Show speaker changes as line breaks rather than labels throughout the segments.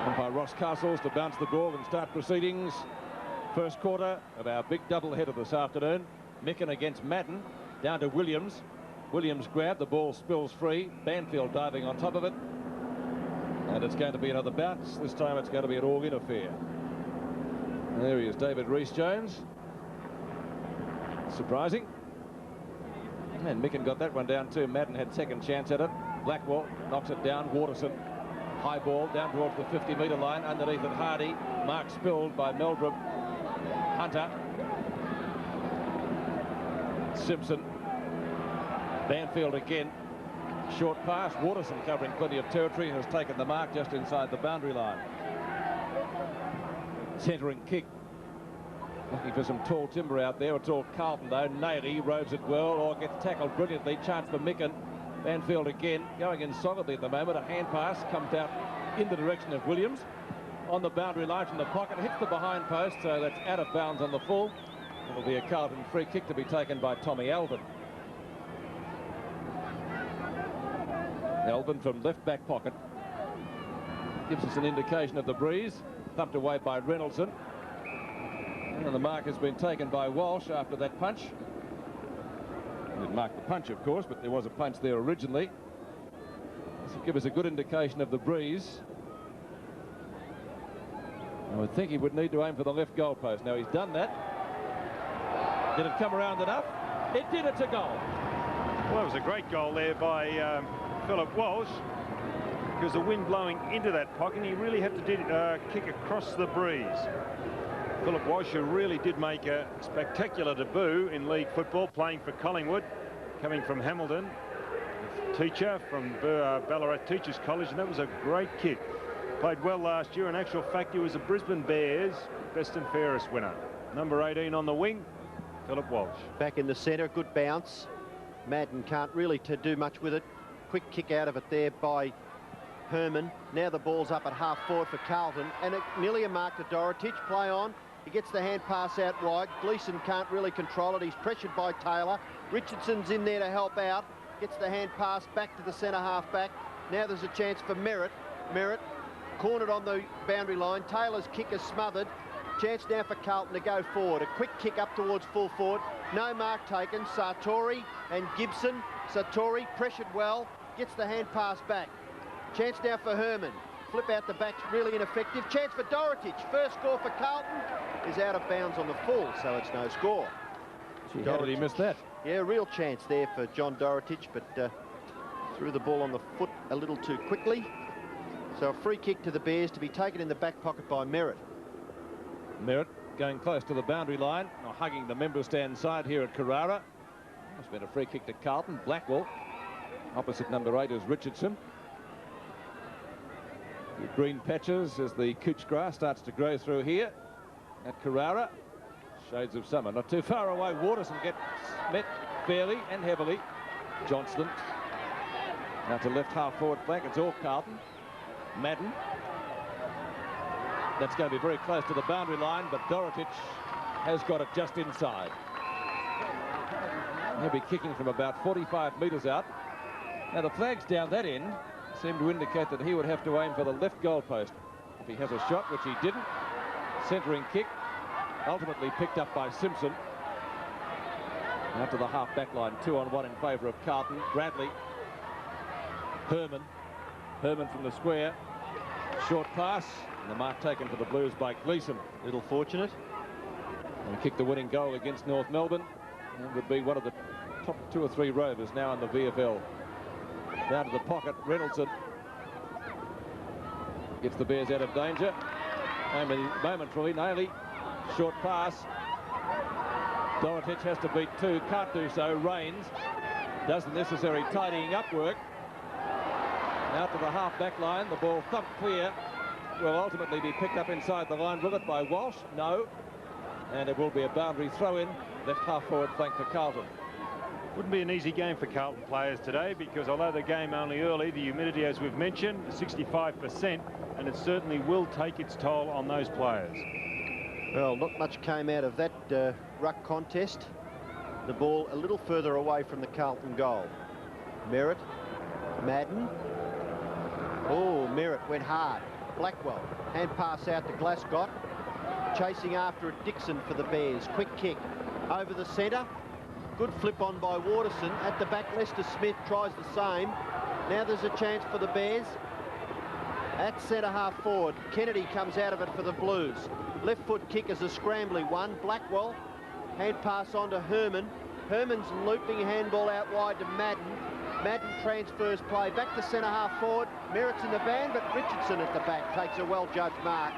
Umpire Ross Castles to bounce the ball and start proceedings. First quarter of our big doubleheader this afternoon. Micken against Madden. Down to Williams. Williams grab, the ball spills free. Banfield diving on top of it. And it's going to be another bounce. This time it's going to be an all-in affair. There he is, David Rhys-Jones. Surprising. And Micken got that one down too. Madden had second chance at it. Blackwell knocks it down. Waterson. High ball down towards the 50-metre line. Underneath it, Hardy. Mark spilled by Meldrum. Hunter. Simpson. Banfield again. Short pass. Waterson covering plenty of territory, has taken the mark just inside the boundary line. Centering kick. Looking for some tall timber out there. It's all Carlton though. Naily roves it well, or gets tackled brilliantly. Chance for Micken. Banfield again going in solidly at the moment. A hand pass comes out in the direction of Williams. On the boundary line from the pocket. Hits the behind post, so that's out of bounds on the full. It'll be a Carlton free kick to be taken by Tommy Alvin. Alvin from left back pocket. Gives us an indication of the breeze. Thumped away by Reynoldson. And the mark has been taken by Walsh after that punch. He didn't mark the punch, of course, but there was a punch there originally. This will give us a good indication of the breeze. I would think he would need to aim for the left goal post. Now he's done that. Did it come around enough? It did. It's a goal.
Well, it was a great goal there by Philip Walsh, because the wind blowing into that pocket, he really had to kick across the breeze. Philip Walsh, who really did make a spectacular debut in league football, playing for Collingwood, coming from Hamilton, teacher from Ballarat Teachers College, and that was a great kid. Played well last year. In actual fact, he was a Brisbane Bears best and fairest winner. Number 18 on the wing, Philip Walsh.
Back in the centre, good bounce. Madden can't really do much with it. Quick kick out of it there by Herman. Now the ball's up at half forward for Carlton, and it nearly a mark to Dorotich. Play on. He gets the hand pass out wide. Gleeson can't really control it. He's pressured by Taylor. Richardson's in there to help out. Gets the hand pass back to the centre half back. Now there's a chance for Merritt. Merritt cornered on the boundary line. Taylor's kick is smothered. Chance now for Carlton to go forward. A quick kick up towards full forward. No mark taken. Sartori and Gibson. Sartori pressured well. Gets the hand pass back. Chance now for Herman. Flip out the back, really ineffective. Chance for Dorotich. First score for Carlton is out of bounds on the full, so it's no score.
How did he miss that?
Yeah, real chance there for John Dorotich, but threw the ball on the foot a little too quickly. So a free kick to the Bears to be taken in the back pocket by Merritt.
Merritt going close to the boundary line, hugging the member stand side here at Carrara. It's been a free kick to Carlton. Blackwell. Opposite number 8 is Richardson. The green patches as the couch grass starts to grow through here at Carrara. Shades of summer. Not too far away. Waterson gets met fairly and heavily. Johnston. Now to left half forward flank. It's all Carlton. Madden. That's going to be very close to the boundary line, but Dorotich has got it just inside. He'll be kicking from about 45 metres out. Now the flags down that end seem to indicate that he would have to aim for the left goal post if he has a shot, which he didn't. Centering kick, ultimately picked up by Simpson. Out to the half back line, 2-on-1 in favour of Carlton. Bradley. Herman. Herman from the square. Short pass. And the mark taken for the Blues by Gleeson.
Little fortunate.
And kicked the winning goal against North Melbourne. And would be one of the top 2 or 3 rovers now in the VFL. Down to the pocket, Reynoldson gets the Bears out of danger. Momentarily, Naily, short pass. Dorotich has to beat 2, can't do so. Rains does the necessary tidying up work. Out to the half back line, the ball thumped clear. Will ultimately be picked up inside the line, will it, by Walsh? No. And it will be a boundary throw-in, left half forward flank for Carlton.
Wouldn't be an easy game for Carlton players today, because although the game only early, the humidity, as we've mentioned, 65%, and it certainly will take its toll on those players.
Well, not much came out of that ruck contest. The ball a little further away from the Carlton goal. Merritt, Madden. Oh, Merritt went hard. Blackwell. Hand pass out to Glasgow. Chasing after it, Dixon for the Bears. Quick kick over the centre. Good flip on by Waterson. At the back, Lester Smith tries the same. Now there's a chance for the Bears. At centre half forward, Kennedy comes out of it for the Blues. Left foot kick is a scrambly one. Blackwell, hand pass on to Herman. Herman's looping handball out wide to Madden. Madden transfers play back to centre half forward. Merritt's in the band, but Richardson at the back takes a well-judged mark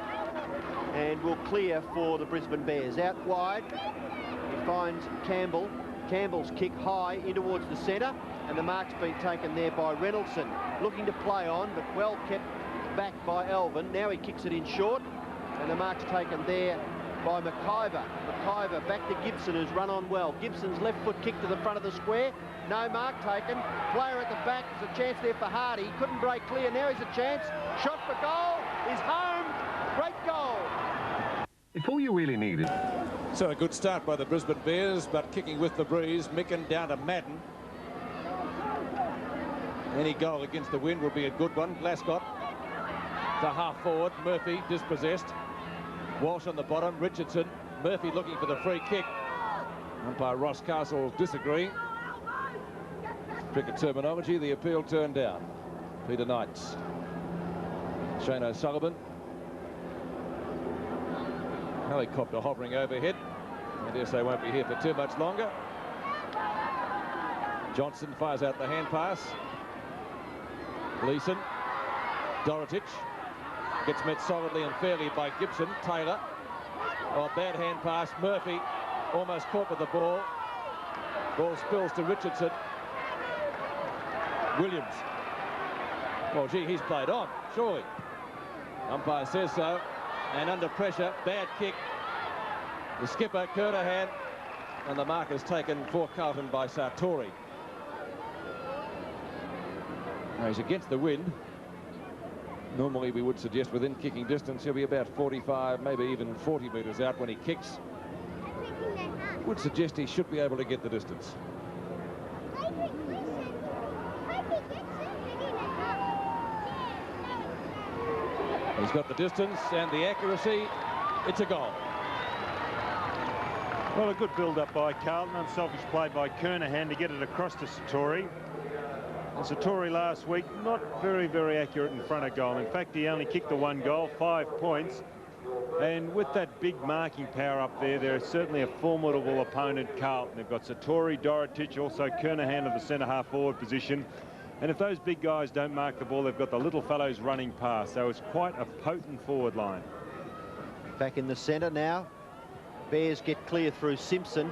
and will clear for the Brisbane Bears. Out wide, he finds Campbell. Campbell's kick high in towards the centre, and the mark's been taken there by Reynoldson. Looking to play on, but well kept back by Elvin. Now he kicks it in short, and the mark's taken there by McIver. McIver back to Gibson, who's run on well. Gibson's left foot kick to the front of the square. No mark taken. Player at the back. There's a chance there for Hardy. Couldn't break clear. Now he's a chance. Shot for goal. Is home. Great goal.
If all you really need is...
So a good start by the Brisbane Bears, but kicking with the breeze. Micken down to Madden. Any goal against the wind will be a good one. Glasgow to half forward. Murphy dispossessed. Walsh on the bottom. Richardson. Murphy looking for the free kick. Umpire Ross Castle disagreeing. Cricket terminology, the appeal turned down. Peter Knights. Shane O'Sullivan. Helicopter hovering overhead. I dare say won't be here for too much longer. Johnson fires out the hand pass. Gleeson. Dorotich. Gets met solidly and fairly by Gibson. Taylor. Oh, bad hand pass. Murphy almost caught with the ball. Ball spills to Richardson. Williams. Well, gee, he's played on, surely. Umpire says so. And under pressure, bad kick. The skipper, Kernahan, and the mark is taken for Carlton by Sartori. Now he's against the wind. Normally we would suggest within kicking distance he'll be about 45, maybe even 40 metres out when he kicks. Would suggest he should be able to get the distance. He's got the distance and the accuracy. It's a goal.
Well, a good build-up by Carlton. Unselfish play by Kernahan to get it across to Sartori. And Sartori last week, not very, very accurate in front of goal. In fact, he only kicked the one goal, 5 points. And with that big marking power up there, they're certainly a formidable opponent, Carlton. They've got Sartori, Dorotich, also Kernahan of the centre-half forward position. And if those big guys don't mark the ball, they've got the little fellows running past. So it's quite a potent forward line.
Back in the centre now. Bears get clear through Simpson.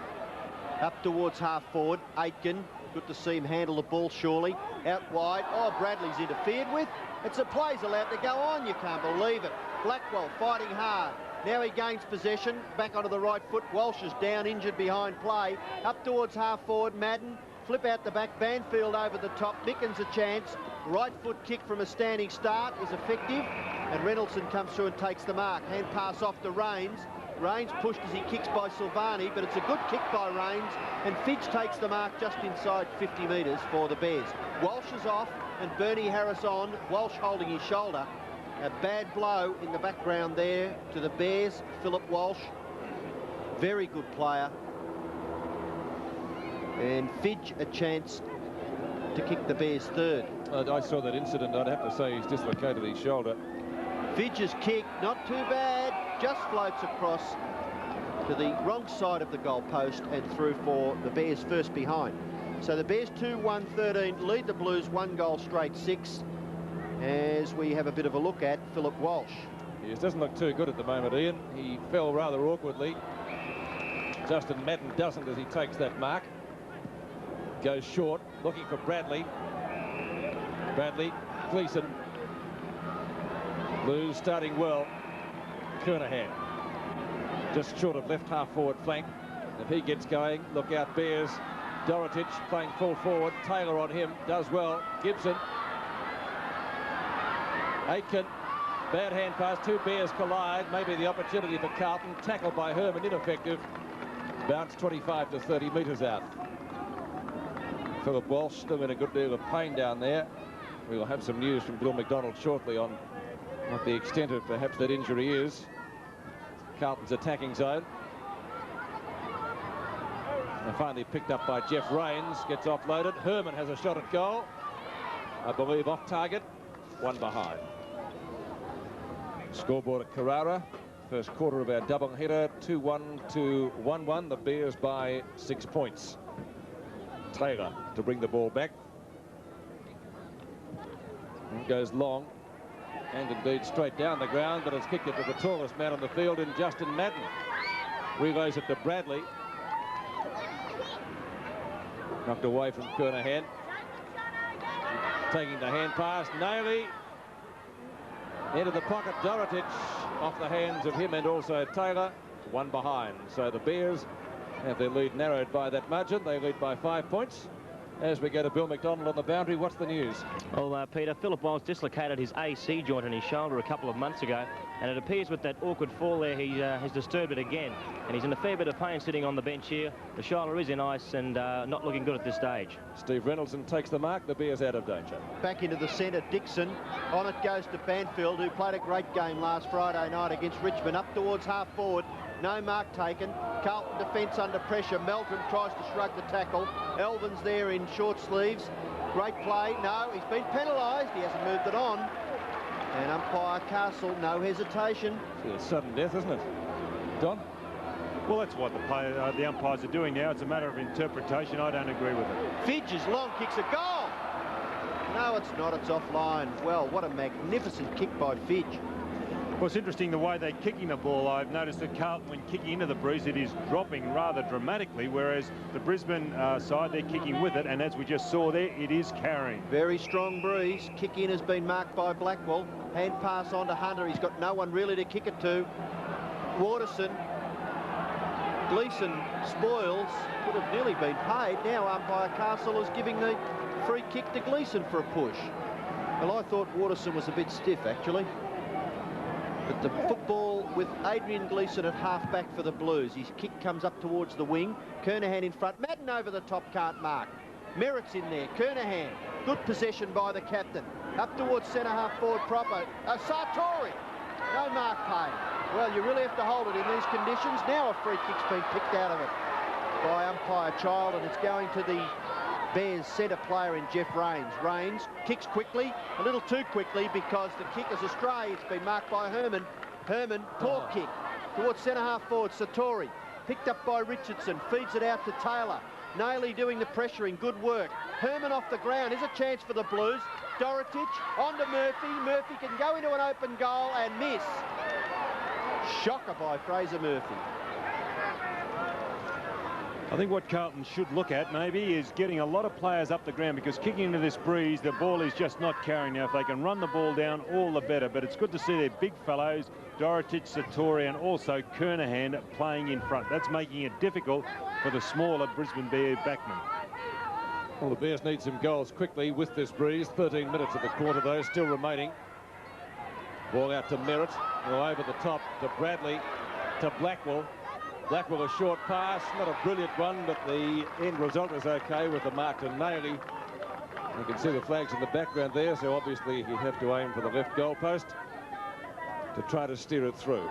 Up towards half forward. Aitken. Good to see him handle the ball surely. Out wide. Oh, Bradley's interfered with. It's a play's allowed to go on. You can't believe it. Blackwell fighting hard. Now he gains possession. Back onto the right foot. Walsh is down, injured behind play. Up towards half forward. Madden. Flip out the back, Banfield over the top. Mickens a chance. Right foot kick from a standing start is effective. And Reynoldson comes through and takes the mark. Hand pass off to Rains. Rains pushed as he kicks by Silvani, but it's a good kick by Rains. And Fidge takes the mark just inside 50 metres for the Bears. Walsh is off and Bernie Harris on. Walsh holding his shoulder. A bad blow in the background there to the Bears. Philip Walsh, very good player. And Fidge a chance to kick the Bears third.
I saw that incident. I'd have to say he's dislocated his shoulder.
Fidge's kick, not too bad, just floats across to the wrong side of the goal post and through for the Bears first behind. So the Bears 2-1-13 lead the Blues 1 goal straight 6 as we have a bit of a look at Philip Walsh.
He doesn't look too good at the moment, Ian. He fell rather awkwardly. Justin Madden doesn't as he takes that mark. Goes short, looking for Bradley. Bradley, Gleeson. Blues starting well. Kernahan. Just short of left half forward flank. If he gets going, look out Bears. Dorotich playing full forward. Taylor on him, does well. Gibson. Aitken. Bad hand pass, 2 Bears collide. Maybe the opportunity for Carlton. Tackled by Herman, ineffective. Bounce 25 to 30 metres out. Philip Walsh still in a good deal of pain down there. We will have some news from Bill McDonald shortly on What the extent of perhaps that injury is. Carlton's attacking zone. And finally picked up by Jeff Rains. Gets offloaded. Herman has a shot at goal. I believe off target. One behind. Scoreboard at Carrara. First quarter of our double header. 2-1 to 1-1. The Bears by 6 points. Taylor to bring the ball back. It goes long. And indeed straight down the ground, but it's kicked it to the tallest man on the field in Justin Madden. Relays it to Bradley. Knocked away from Kernahan. Taking the hand pass, Naily. Into the pocket, Dorotic. Off the hands of him and also Taylor. One behind. So the Bears have their lead narrowed by that margin. They lead by 5 points. As we go to Bill McDonald on the boundary, what's the news?
Well, Peter, Philip Wiles dislocated his AC joint in his shoulder a couple of months ago, and it appears with that awkward fall there, he has disturbed it again, and he's in a fair bit of pain sitting on the bench here. The shoulder is in ice and not looking good at this stage. Steve
Reynoldson takes the mark. The Bears out of danger.
Back into the centre, Dixon. On it goes to Banfield, who played a great game last Friday night against Richmond. Up towards half forward. No mark taken. Carlton defence under pressure. Meldrum tries to shrug the tackle. Elvin's there in short sleeves. Great play. No, he's been penalised. He hasn't moved it on. And umpire Castle, no hesitation.
It's a sudden death, isn't it? Don?
Well, that's what the umpires are doing now. It's a matter of interpretation. I don't agree with it.
Fidge's long kicks a goal. No, it's not. It's offline. Well, what a magnificent kick by Fidge.
Well, it's interesting the way they're kicking the ball. I've noticed that Carlton, when kicking into the breeze, it is dropping rather dramatically, whereas the Brisbane side, they're kicking with it, and as we just saw there, it is carrying.
Very strong breeze. Kick in has been marked by Blackwell. Hand pass on to Hunter. He's got no one really to kick it to. Waterson. Gleeson spoils. Could have nearly been paid. Now umpire Castle is giving the free kick to Gleeson for a push. Well, I thought Waterson was a bit stiff, actually. But the football with Adrian Gleeson at half-back for the Blues. His kick comes up towards the wing. Kernahan in front. Madden over the top, can't mark. Merritt's in there. Kernahan. Good possession by the captain. Up towards centre-half forward proper. Sartori. No mark paid. Well, you really have to hold it in these conditions. Now a free kick's been picked out of it by umpire Child, and it's going to the Bears centre player in Jeff Rains. Rains kicks quickly, a little too quickly because the kick is astray. It's been marked by Herman. Herman, poor kick towards centre-half forward. Satori picked up by Richardson, feeds it out to Taylor. Naily doing the pressuring, good work. Herman off the ground. Here's a chance for the Blues. Dorotic on to Murphy. Murphy can go into an open goal and miss. Shocker by Fraser Murphy.
I think what Carlton should look at maybe is getting a lot of players up the ground, because kicking into this breeze, the ball is just not carrying. Now, if they can run the ball down, all the better. But it's good to see their big fellows, Dorotic, Satori, and also Kernahan playing in front. That's making it difficult for the smaller Brisbane Bear backmen.
Well, the Bears need some goals quickly with this breeze. 13 minutes of the quarter, though, still remaining. Ball out to Merritt. Well, over the top to Bradley, to Blackwell. Blackwell a short pass, not a brilliant one, but the end result is okay with the mark to Naily. You can see the flags in the background there, so obviously he'd have to aim for the left goal post to try to steer it through.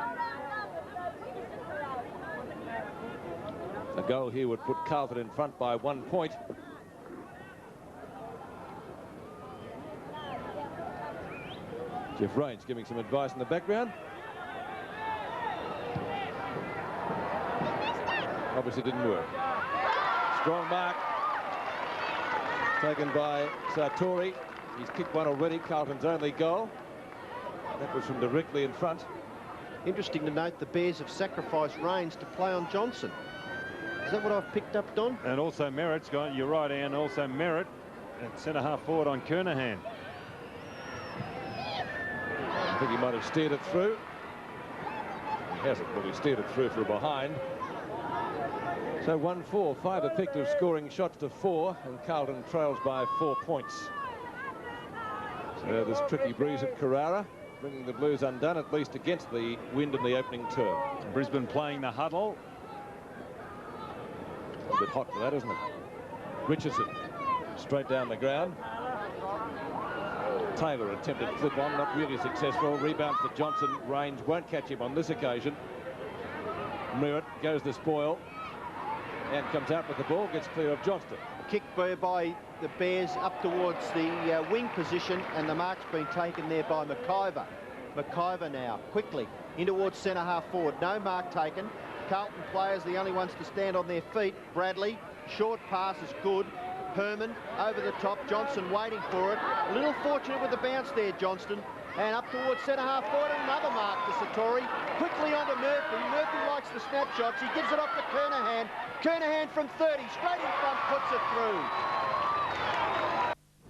A goal here would put Carlton in front by 1 point. Jeff Rains giving some advice in the background. Obviously didn't work. Strong mark taken by Sartori. He's kicked one already, Carlton's only goal. That was from directly in front.
Interesting to note the Bears have sacrificed Rains to play on Johnson. Is that what I've picked up, Don?
And also Merritt's gone, you're right, and also Merritt at centre-half forward on Kernahan.
I think he might have steered it through. He hasn't, but he steered it through for a behind. So 1-4, 5 effective scoring shots to 4, and Carlton trails by 4 points. So this tricky breeze at Carrara, bringing the Blues undone, at least against the wind in the opening term.
Brisbane playing the huddle.
A bit hot for that, isn't it? Richardson, straight down the ground. Taylor attempted flip on, not really successful. Rebounds to Johnson. Range won't catch him on this occasion. Merritt goes the spoil and comes out with the ball, gets clear of Johnston.
Kick by the Bears up towards the wing position, and the mark's been taken there by McIver. McIver now quickly in towards centre half forward. No mark taken. Carlton players the only ones to stand on their feet. Bradley, short pass is good. Herman over the top. Johnson waiting for it. A little fortunate with the bounce there, Johnston. And up towards centre half forward, another mark to Satori. Quickly onto Murphy. Murphy likes the snapshots. He gives it off to Kernahan. Kernahan from 30, straight in front, puts it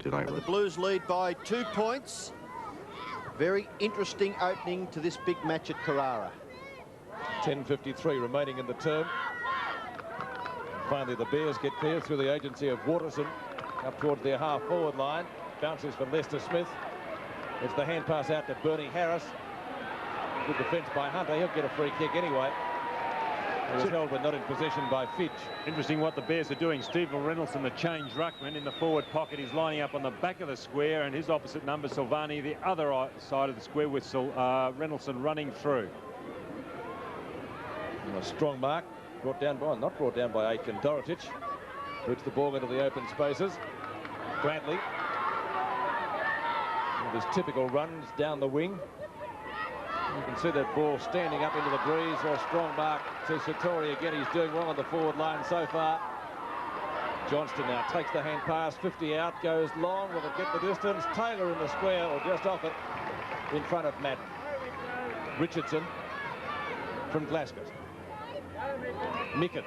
through. The Blues lead by 2 points. Very interesting opening to this big match at Carrara.
10:53 remaining in the term. Finally, the Bears get clear through the agency of Waterson up towards their half-forward line. Bounces for Lester Smith. It's the hand pass out to Bernie Harris. Good defence by Hunter. He'll get a free kick anyway. He was held but not in possession by Fidge.
Interesting what the Bears are doing. Stephen Reynolds, the change ruckman in the forward pocket. He's lining up on the back of the square, and his opposite number, Silvani, the other side of the square with Reynolds running through.
And a strong mark. Brought down by, not brought down by Aitken. Dorotic puts the ball into the open spaces. Bradley with his typical runs down the wing. You can see that ball standing up into the breeze. A strong mark to Satori again. He's doing well on the forward line so far. Johnston now takes the hand pass. 50 out, goes long. Will it get the distance? Taylor in the square, or just off it, in front of Madden. Richardson from Glasgow. Micken.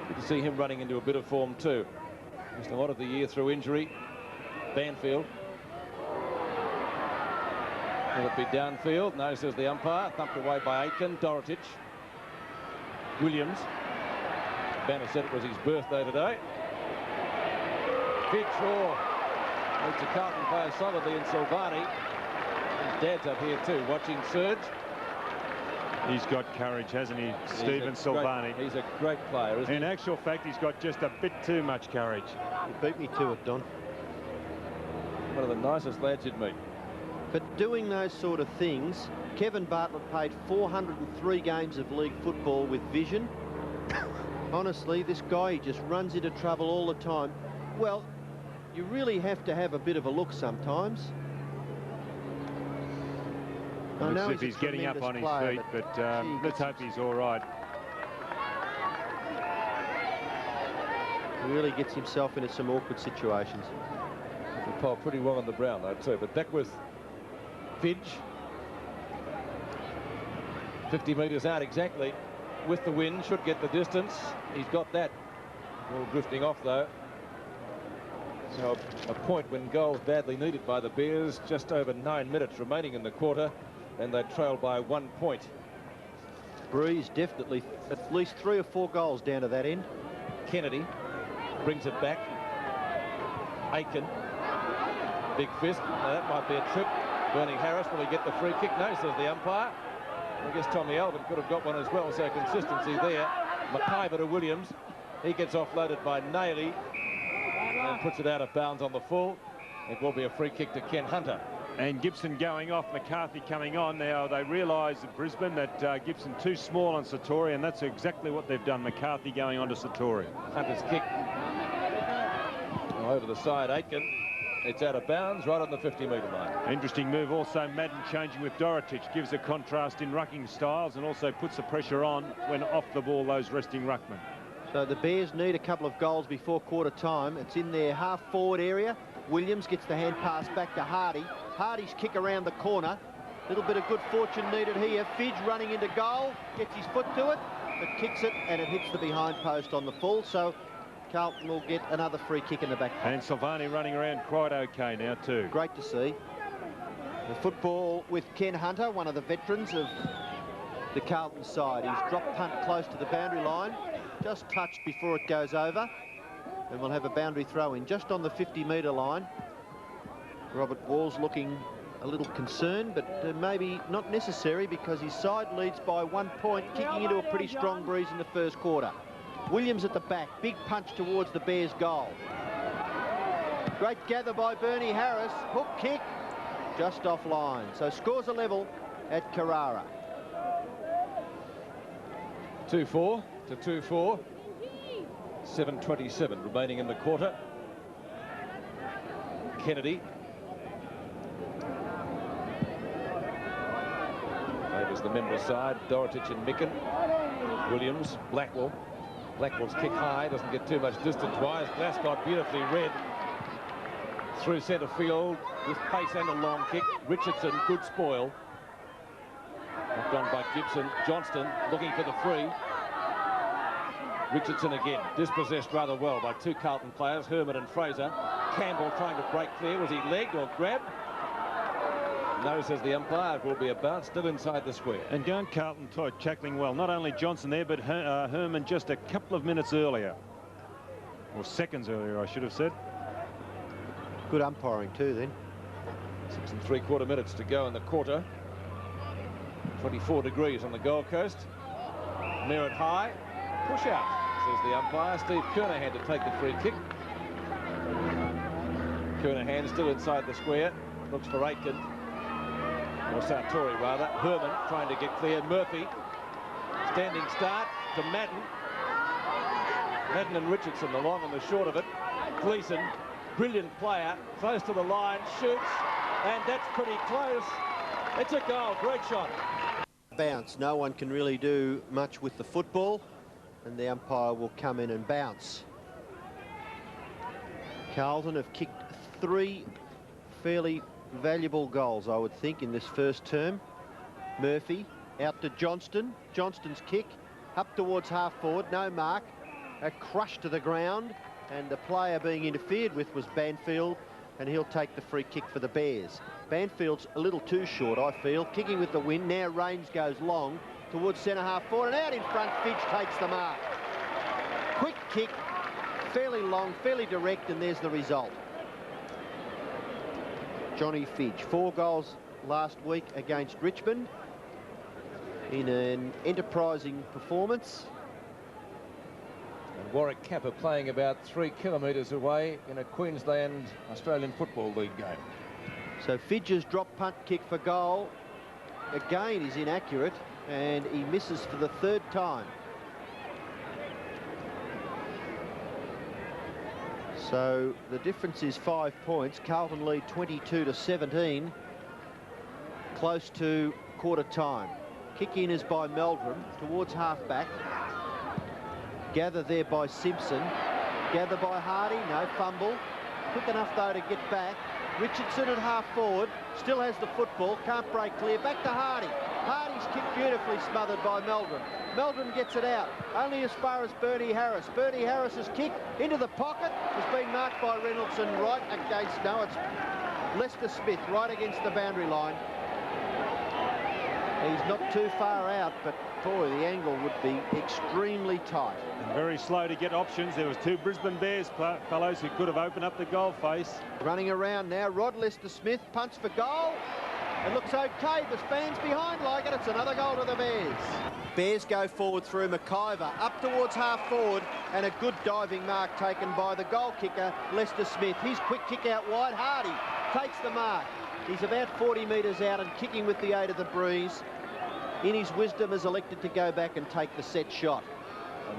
Good to see him running into a bit of form too. Missed a lot of the year through injury. Banfield. Will it be downfield? No, says the umpire. Thumped away by Aitken. Dorotic. Williams. Banner said it was his birthday today. Fitch, it's a Carlton player solidly in Silvani. His dad's up here too, watching Surge.
He's got courage, hasn't he, Stephen Silvani?
He's a great player, isn't he?
In actual fact, he's got just a bit too much courage.
You beat me to it, Don.
One of the nicest lads you'd meet.
But doing those sort of things, Kevin Bartlett played 403 games of league football with vision. Honestly, this guy, he just runs into trouble all the time. Well, you really have to have a bit of a look sometimes.
Looks as if he's getting up on his feet, but let's hope he's all right.
He really gets himself into some awkward situations.
He pulled pretty well on the brown, though, too. But back with Fidge. 50 metres out exactly. With the wind, should get the distance. He's got that. All drifting off, though. So a point when goals badly needed by the Bears. Just over 9 minutes remaining in the quarter. And they trail by 1 point.
Breeze definitely at least 3 or 4 goals down to that end.
Kennedy brings it back. Aitken. Big fist. Now that might be a trip. Bernie Harris, will he get the free kick? No, says the umpire. I guess Tommy Alvin could have got one as well, so consistency there. McIver to Williams. He gets offloaded by Nailey and puts it out of bounds on the full. It will be a free kick to Ken Hunter.
And Gibson going off, McCarthy coming on. Now they realise at Brisbane that Gibson too small on Satori, and that's exactly what they've done. McCarthy going on to Satori.
Hunter's kick over the side. Aitken. It's out of bounds, right on the 50-metre line.
Interesting move also. Madden changing with Dorotic, gives a contrast in rucking styles and also puts the pressure on when off the ball those resting ruckmen.
So the Bears need a couple of goals before quarter time. It's in their half-forward area. Williams gets the hand pass back to Hardy. Hardy's kick around the corner. A little bit of good fortune needed here. Fidge running into goal, gets his foot to it, but kicks it, and it hits the behind post on the full. So Carlton will get another free kick in the back pocket.
And Silvani running around quite okay now too.
Great to see. The football with Ken Hunter, one of the veterans of the Carlton side. He's dropped punt close to the boundary line, just touched before it goes over. And we'll have a boundary throw in just on the 50-metre line. Robert Wall's looking a little concerned, but maybe not necessary because his side leads by 1 point, kicking into a pretty strong breeze in the first quarter. Williams at the back, big punch towards the Bears' goal. Great gather by Bernie Harris. Hook kick, just offline. So scores a level at Carrara.
2-4 to 2-4. 7:27 remaining in the quarter. Kennedy. Favours the member side. Dorotich and Micken. Williams. Blackwell. Blackwell's kick high. Doesn't get too much distance-wise. Glasgow beautifully read. Through centre field with pace and a long kick. Richardson, good spoil. Knocked on by Gibson. Johnston looking for the free. Richardson again, dispossessed rather well by two Carlton players, Herman and Fraser. Campbell trying to break clear. Was he legged or grabbed? No, says the umpire. It will be a bounce, still inside the square.
And going Carlton tackling well. Not only Johnson there, but Herman just a couple of minutes earlier. Or seconds earlier, I should have said.
Good umpiring too then.
6 3/4 minutes to go in the quarter. 24 degrees on the Gold Coast. Merritt high. Push out, says the umpire. Steve Kernahan to take the free kick. Kernahan still inside the square. Looks for Aitken. Or Sartori, rather. Herman trying to get clear. Murphy. Standing start to Madden. Madden and Richardson, the long and the short of it. Gleeson, brilliant player. Close to the line. Shoots. And that's pretty close. It's a goal. Great shot.
Bounce. No one can really do much with the football. And the umpire will come in and bounce. Carlton have kicked 3 fairly valuable goals, I would think, in this first term. Murphy out to Johnston. Johnston's kick up towards half forward. No mark. A crush to the ground. And the player being interfered with was Banfield. And he'll take the free kick for the Bears. Banfield's a little too short, I feel. Kicking with the wind. Now Rains goes long towards centre half forward, and out in front Fidge takes the mark. Quick kick, fairly long, fairly direct, and there's the result. Johnny Fidge, 4 goals last week against Richmond in an enterprising performance.
And Warwick Kappa playing about 3 kilometres away in a Queensland Australian Football League game.
So Fidge's drop punt kick for goal again is inaccurate, and he misses for the 3rd time. So the difference is 5 points. Carlton lead 22 to 17. Close to quarter time. Kick in is by Meldrum towards half back. Gather there by Simpson. Gather by Hardy. No fumble. Quick enough though to get back. Richardson at half forward. Still has the football. Can't break clear. Back to Hardy. Hardy's kick beautifully smothered by Meldrum. Meldrum gets it out. Only as far as Bernie Harris. Bernie Harris's kick into the pocket has been marked by Reynoldson right against... No, it's Lester Smith right against the boundary line. He's not too far out, but boy, the angle would be extremely tight.
And very slow to get options. There was 2 Brisbane Bears fellows who could have opened up the goal face.
Running around now, Rod Lester Smith punts for goal. It looks okay, the fans behind like it. It's another goal to the Bears. Bears go forward through McIver, up towards half forward, and a good diving mark taken by the goal kicker, Lester Smith. His quick kick out wide, Hardy takes the mark. He's about 40 metres out and kicking with the aid of the breeze. In his wisdom, has elected to go back and take the set shot.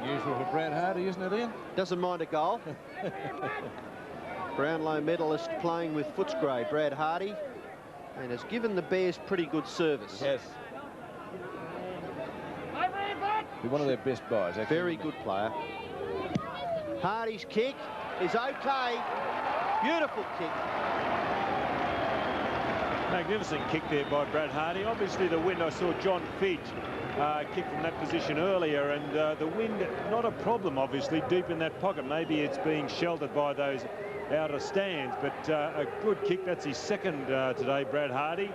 Unusual for Brad Hardy, isn't it, Ian?
Doesn't mind a goal. Brownlow medalist playing with Footscray, Brad Hardy, and has given the Bears pretty good service.
Yes. Be one of their best buys, actually.
Very good player. Hardy's kick is okay. Beautiful kick.
Magnificent kick there by Brad Hardy. Obviously the wind, I saw John Fidge kick from that position earlier, and the wind, not a problem obviously deep in that pocket. Maybe it's being sheltered by those outer stands, but a good kick. That's his 2nd today, Brad Hardy.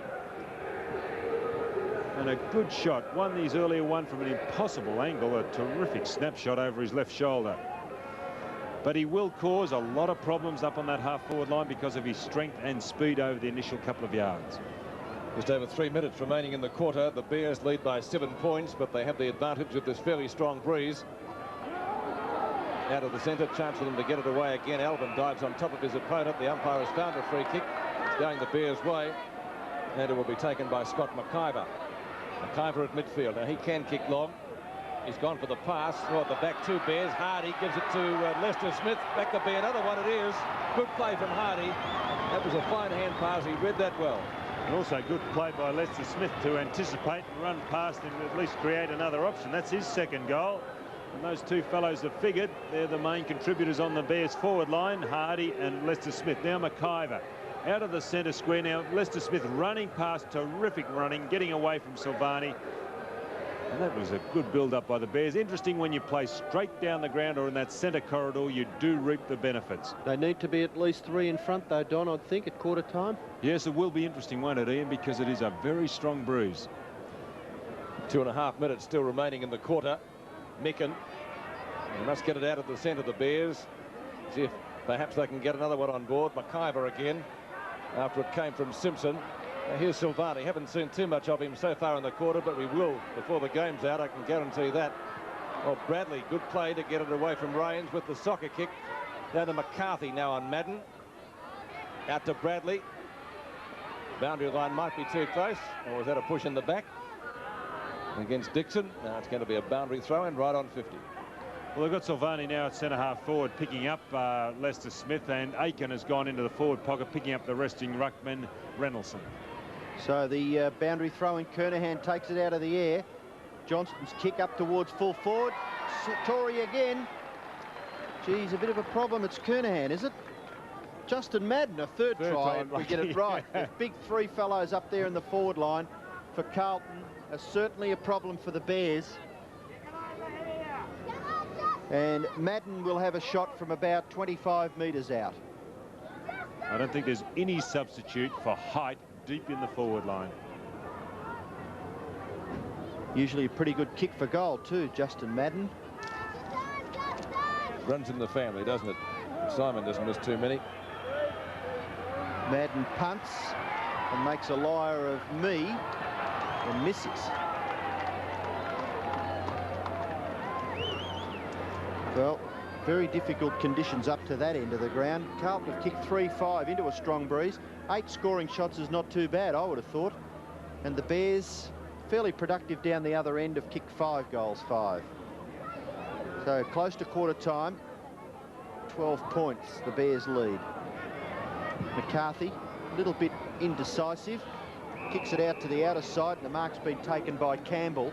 And a good shot. His earlier one from an impossible angle, a terrific snapshot over his left shoulder. But he will cause a lot of problems up on that half-forward line because of his strength and speed over the initial couple of yards.
Just over 3 minutes remaining in the quarter. The Bears lead by 7 points, but they have the advantage of this fairly strong breeze. Out of the centre, chance for them to get it away again. Alvin dives on top of his opponent. The umpire has found a free kick. It's going the Bears' way, and it will be taken by Scott McIver. McIver at midfield. Now he can kick long. He's gone for the pass. Oh, the back two Bears. Hardy gives it to Lester Smith. That could be another one. It is. Good play from Hardy. That was a fine hand pass. He read that well.
And also good play by Lester Smith to anticipate and run past him, at least create another option. That's his second goal. And those two fellows have figured they're the main contributors on the Bears forward line, Hardy and Lester Smith. Now McIver out of the centre square. Now Lester Smith running past, terrific running, getting away from Silvani. And that was a good build-up by the Bears. Interesting, when you play straight down the ground or in that centre corridor, you do reap the benefits.
They need to be at least 3 in front, though, Don, I'd think, at quarter time.
Yes, it will be interesting, won't it, Ian, because it is a very strong bruise.
2.5 minutes still remaining in the quarter. Micken, they must get it out of the centre, the Bears. See if perhaps they can get another one on board. McIver again, after it came from Simpson. Now here's Silvani. Haven't seen too much of him so far in the quarter, but we will before the game's out, I can guarantee that. Well, Bradley, good play to get it away from Rains with the soccer kick. Down to McCarthy now on Madden. Out to Bradley. Boundary line might be too close. Or was that a push in the back against Dixon? Now it's going to be a boundary throw in right on 50.
Well, they've got Silvani now at centre-half forward, picking up Lester Smith, and Aiken has gone into the forward pocket, picking up the resting ruckman, Reynolson.
So the boundary throw in, Kernahan takes it out of the air. Johnston's kick up towards full forward. Tory again. Geez, a bit of a problem. It's Kernahan, is it? Justin Madden, a third try, and we get it right. The big 3 fellows up there in the forward line for Carlton are certainly a problem for the Bears. And Madden will have a shot from about 25 metres out.
I don't think there's any substitute for height deep in the forward line.
Usually a pretty good kick for goal too, Justin Madden.
Runs in the family, doesn't it? Simon doesn't miss too many.
Madden punts and makes a liar of me and misses. Well, very difficult conditions up to that end of the ground. Carlton have kicked 3-5 into a strong breeze. 8 scoring shots is not too bad, I would have thought. And the Bears fairly productive down the other end, have kicked 5 goals, 5. So close to quarter time. 12 points, the Bears lead. McCarthy, a little bit indecisive. Kicks it out to the outer side, and the mark's been taken by Campbell.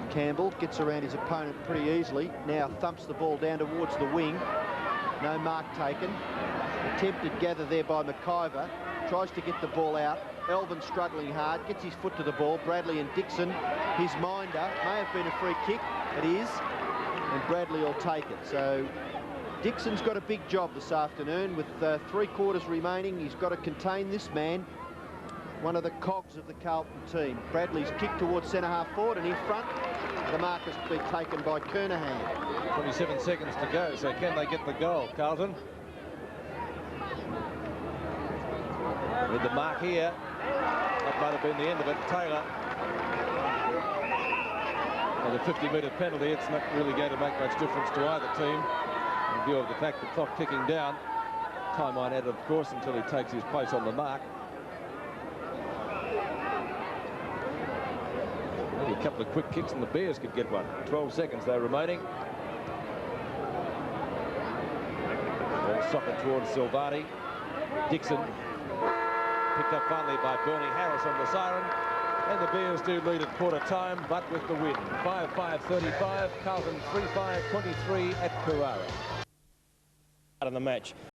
Campbell gets around his opponent pretty easily. Now thumps the ball down towards the wing. No mark taken. Attempted gather there by McIver. Tries to get the ball out. Elvin struggling hard. Gets his foot to the ball. Bradley and Dixon. His minder. May have been a free kick. It is. And Bradley will take it. So Dixon's got a big job this afternoon. With 3 quarters remaining, he's got to contain this man. One of the cogs of the Carlton team. Bradley's kick towards centre-half forward, and in front, the mark has been taken by Kernahan.
27 seconds to go, so can they get the goal, Carlton? With the mark here, that might have been the end of it. Taylor. And a 50-metre penalty, it's not really going to make much difference to either team, in view of the fact the clock ticking down. Time won't add, of course, until he takes his place on the mark. Maybe a couple of quick kicks and the Bears could get one. 12 seconds though remaining. Ball socket towards Silvani. Dixon picked up finally by Bernie Harris on the siren. And the Bears do lead at quarter time, but with the win. 5-5-35, Carlton 3-5-23 at Carrara.
Out of the match.